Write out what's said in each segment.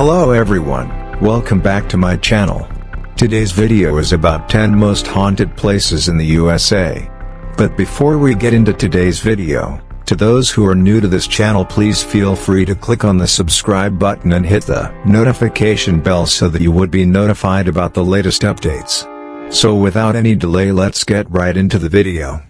Hello everyone, welcome back to my channel. Today's video is about 10 most haunted places in the USA. But before we get into today's video, to those who are new to this channel, please feel free to click on the subscribe button and hit the notification bell so that you would be notified about the latest updates. So without any delay, let's get right into the video.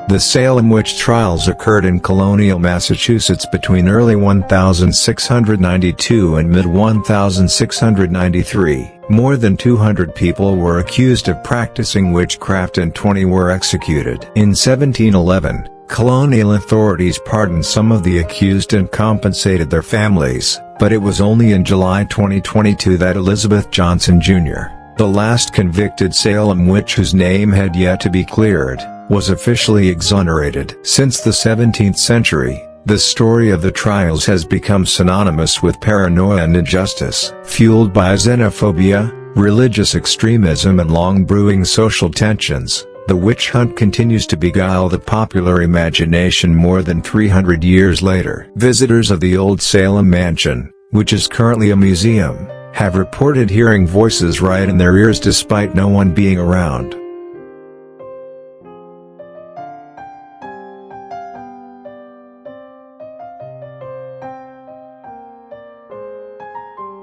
The Salem witch trials occurred in colonial Massachusetts between early 1692 and mid-1693. More than 200 people were accused of practicing witchcraft and 20 were executed. In 1711, colonial authorities pardoned some of the accused and compensated their families, but it was only in July 2022 that Elizabeth Johnson Jr., the last convicted Salem witch whose name had yet to be cleared, was officially exonerated. Since the 17th century, the story of the trials has become synonymous with paranoia and injustice. Fueled by xenophobia, religious extremism and long-brewing social tensions, the witch hunt continues to beguile the popular imagination more than 300 years later. Visitors of the Old Salem Mansion, which is currently a museum, have reported hearing voices right in their ears despite no one being around.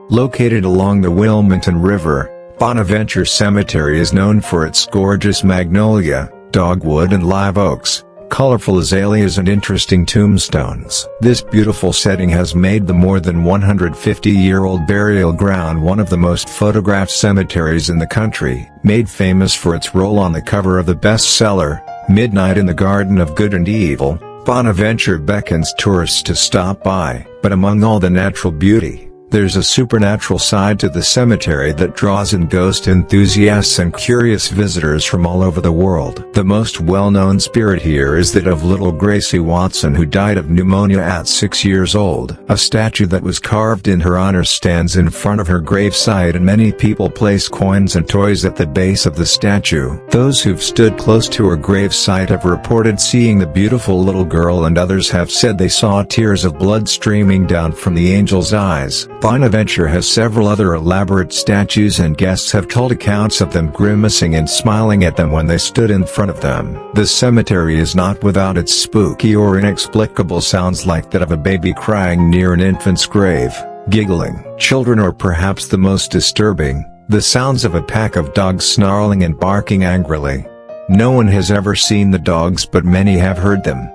Located along the Wilmington River, Bonaventure Cemetery is known for its gorgeous magnolia, dogwood and live oaks, colorful azaleas and interesting tombstones. This beautiful setting has made the more than 150-year-old burial ground one of the most photographed cemeteries in the country. Made famous for its role on the cover of the bestseller, Midnight in the Garden of Good and Evil, Bonaventure beckons tourists to stop by. But among all the natural beauty, there's a supernatural side to the cemetery that draws in ghost enthusiasts and curious visitors from all over the world. The most well-known spirit here is that of little Gracie Watson, who died of pneumonia at 6 years old. A statue that was carved in her honor stands in front of her gravesite, and many people place coins and toys at the base of the statue. Those who've stood close to her gravesite have reported seeing the beautiful little girl, and others have said they saw tears of blood streaming down from the angel's eyes. Bonaventure has several other elaborate statues, and guests have told accounts of them grimacing and smiling at them when they stood in front of them. The cemetery is not without its spooky or inexplicable sounds, like that of a baby crying near an infant's grave, giggling children, or perhaps the most disturbing, the sounds of a pack of dogs snarling and barking angrily. No one has ever seen the dogs, but many have heard them.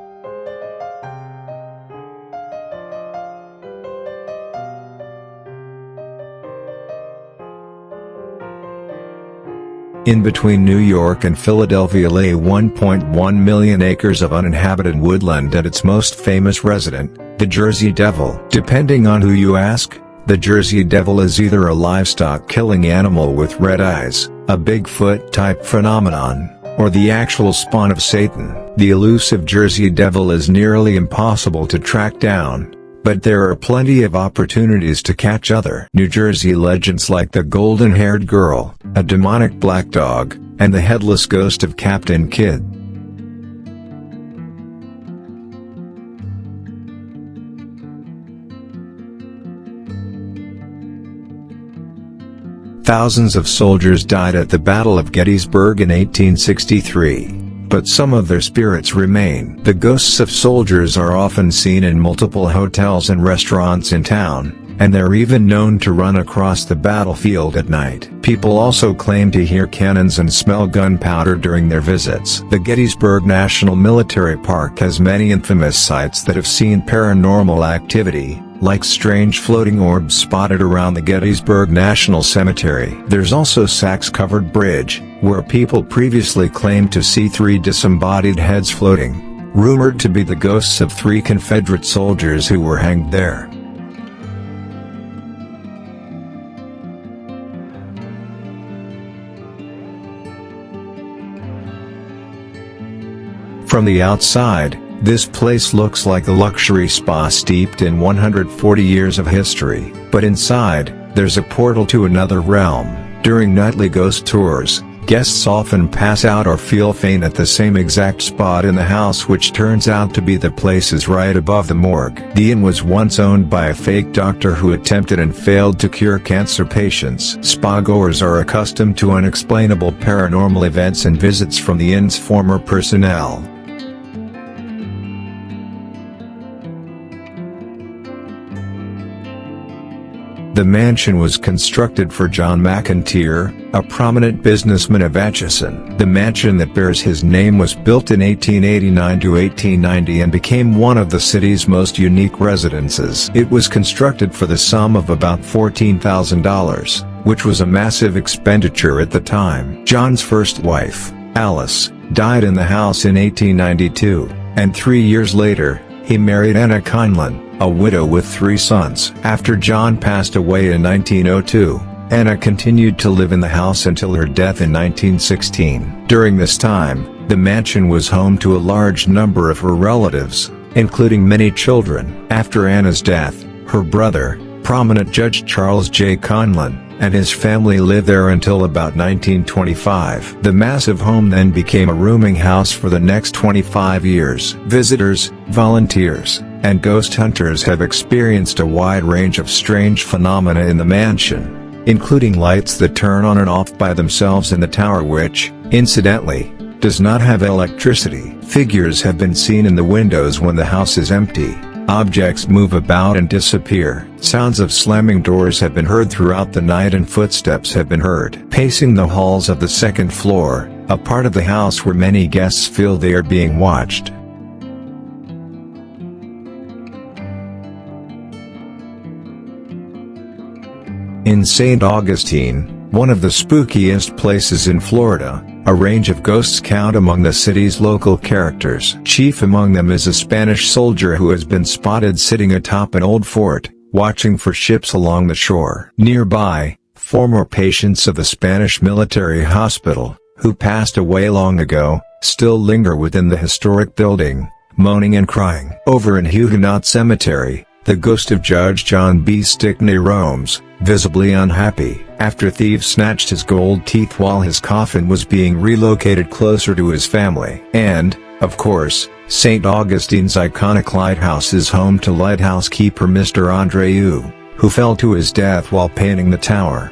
In between New York and Philadelphia lay 1.1 million acres of uninhabited woodland and its most famous resident, the Jersey Devil. Depending on who you ask, the Jersey Devil is either a livestock-killing animal with red eyes, a Bigfoot-type phenomenon, or the actual spawn of Satan. The elusive Jersey Devil is nearly impossible to track down, but there are plenty of opportunities to catch other New Jersey legends like the golden-haired girl, a demonic black dog, and the headless ghost of Captain Kidd. Thousands of soldiers died at the Battle of Gettysburg in 1863. But some of their spirits remain. The ghosts of soldiers are often seen in multiple hotels and restaurants in town, and they're even known to run across the battlefield at night. People also claim to hear cannons and smell gunpowder during their visits. The Gettysburg National Military Park has many infamous sites that have seen paranormal activity, like strange floating orbs spotted around the Gettysburg National Cemetery. There's also Sachs-Covered Bridge, where people previously claimed to see 3 disembodied heads floating, rumored to be the ghosts of 3 Confederate soldiers who were hanged there. From the outside, This place looks like a luxury spa steeped in 140 years of history, but inside, there's a portal to another realm. During nightly ghost tours, guests often pass out or feel faint at the same exact spot in the house, which turns out to be the places right above the morgue. The inn was once owned by a fake doctor who attempted and failed to cure cancer patients. Spa-goers are accustomed to unexplainable paranormal events and visits from the inn's former personnel. The mansion was constructed for John McIntyre, a prominent businessman of Atchison. The mansion that bears his name was built in 1889 to 1890 and became one of the city's most unique residences. It was constructed for the sum of about $14,000, which was a massive expenditure at the time. John's first wife, Alice, died in the house in 1892, and 3 years later, he married Anna Kindlin, a widow with 3 sons. After John passed away in 1902, Anna continued to live in the house until her death in 1916. During this time, the mansion was home to a large number of her relatives, including many children. After Anna's death, her brother, prominent Judge Charles J. Kindlin, and his family lived there until about 1925. The massive home then became a rooming house for the next 25 years. Visitors, volunteers, and ghost hunters have experienced a wide range of strange phenomena in the mansion, including lights that turn on and off by themselves in the tower, which, incidentally, does not have electricity. Figures have been seen in the windows when the house is empty. Objects move about and disappear. Sounds of slamming doors have been heard throughout the night and footsteps have been heard pacing the halls of the second floor, a part of the house where many guests feel they are being watched. In St. Augustine, one of the spookiest places in Florida, a range of ghosts count among the city's local characters. Chief among them is a Spanish soldier who has been spotted sitting atop an old fort, watching for ships along the shore. Nearby, former patients of the Spanish military hospital, who passed away long ago, still linger within the historic building, moaning and crying. Over in Huguenot Cemetery, the ghost of Judge John B. Stickney roams, visibly unhappy, after thieves snatched his gold teeth while his coffin was being relocated closer to his family. And, of course, St. Augustine's iconic lighthouse is home to lighthouse keeper Mr. Andreu, who fell to his death while painting the tower.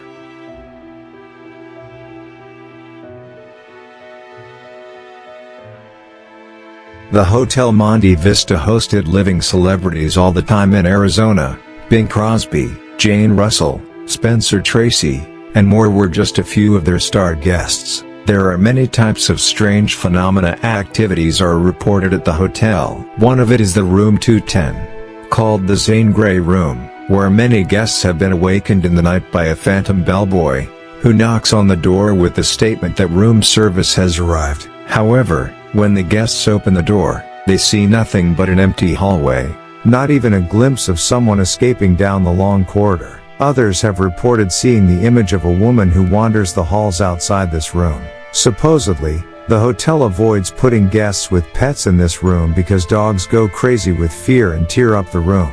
The Hotel Monte Vista hosted living celebrities all the time in Arizona. Bing Crosby, Jane Russell, Spencer Tracy, and more were just a few of their starred guests. There are many types of strange phenomena activities are reported at the hotel. One of it is the Room 210, called the Zane Grey Room, where many guests have been awakened in the night by a phantom bellboy, who knocks on the door with the statement that room service has arrived. However, when the guests open the door, they see nothing but an empty hallway, not even a glimpse of someone escaping down the long corridor. Others have reported seeing the image of a woman who wanders the halls outside this room. Supposedly, the hotel avoids putting guests with pets in this room because dogs go crazy with fear and tear up the room.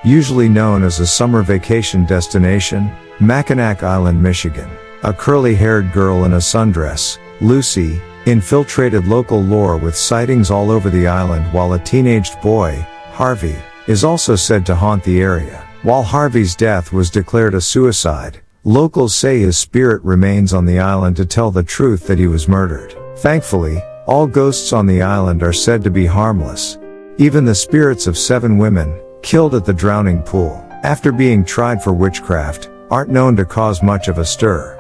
Usually known as a summer vacation destination, Mackinac Island, Michigan, a curly-haired girl in a sundress, Lucy, infiltrated local lore with sightings all over the island, while a teenaged boy, Harvey, is also said to haunt the area. While Harvey's death was declared a suicide, locals say his spirit remains on the island to tell the truth that he was murdered. Thankfully, all ghosts on the island are said to be harmless. Even the spirits of 7 women, killed at the drowning pool, after being tried for witchcraft, aren't known to cause much of a stir.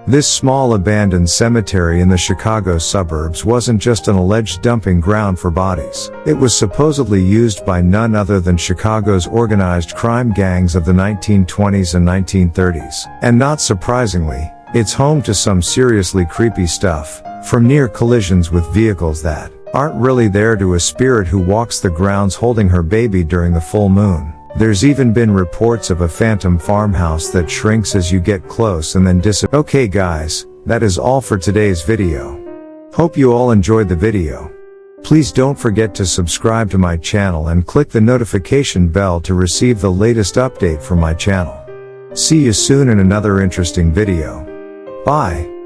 This small abandoned cemetery in the Chicago suburbs wasn't just an alleged dumping ground for bodies. It was supposedly used by none other than Chicago's organized crime gangs of the 1920s and 1930s. And not surprisingly, it's home to some seriously creepy stuff, from near collisions with vehicles that aren't really there to a spirit who walks the grounds holding her baby during the full moon. There's even been reports of a phantom farmhouse that shrinks as you get close and then disappears. Okay guys, that is all for today's video. Hope you all enjoyed the video. Please don't forget to subscribe to my channel and click the notification bell to receive the latest update from my channel. See you soon in another interesting video. Bye.